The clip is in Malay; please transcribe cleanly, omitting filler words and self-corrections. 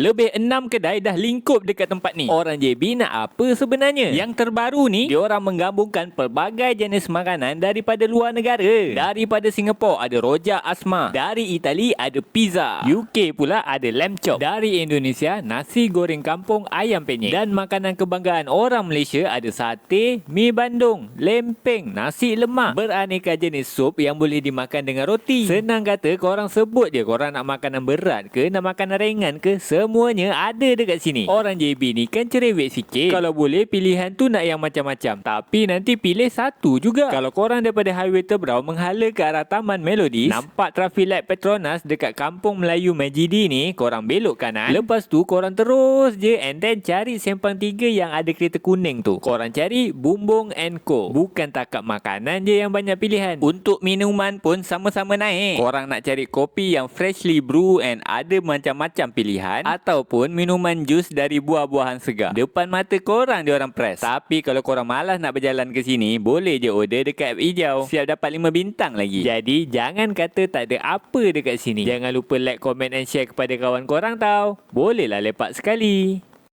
Lebih 6 kedai dah lingkup dekat tempat ni. Orang JB nak apa sebenarnya? Yang terbaru ni, diorang menggabungkan pelbagai jenis makanan daripada luar negara. Daripada Singapura ada rojak asma. Dari Itali ada pizza. UK pula ada lamb chop. Dari Indonesia, nasi goreng kampung ayam penyet. Dan makanan kebanggaan orang Malaysia ada sate, mi bandung, lempeng, nasi lemak. Beraneka jenis sup yang boleh dimakan dengan roti. Senang kata, korang sebut je korang nak makanan berat ke, nak makanan ringan ke, semuanya ada dekat sini. Orang JB ni kan cerewet sikit. Kalau boleh pilihan tu nak yang macam-macam. Tapi nanti pilih satu juga. Kalau korang daripada Highway Tebrau menghala ke arah Taman Melodies, nampak traffic light Petronas dekat Kampung Melayu Majidi ni, korang belok kanan. Lepas tu korang terus je and then cari simpang 3 yang ada kereta kuning tu. Korang cari Bumbung & Co. Bukan takat makanan je yang banyak pilihan. Untuk minuman pun sama-sama naik. Korang nak cari kopi yang freshly brew and ada macam-macam pilihan, ataupun minuman jus dari buah-buahan segar. Depan mata korang diorang press. Tapi kalau korang malas nak berjalan ke sini, boleh je order dekat app hijau. Siap dapat 5 bintang lagi. Jadi jangan kata tak ada apa dekat sini. Jangan lupa like, comment and share kepada kawan korang tau. Bolehlah lepak sekali.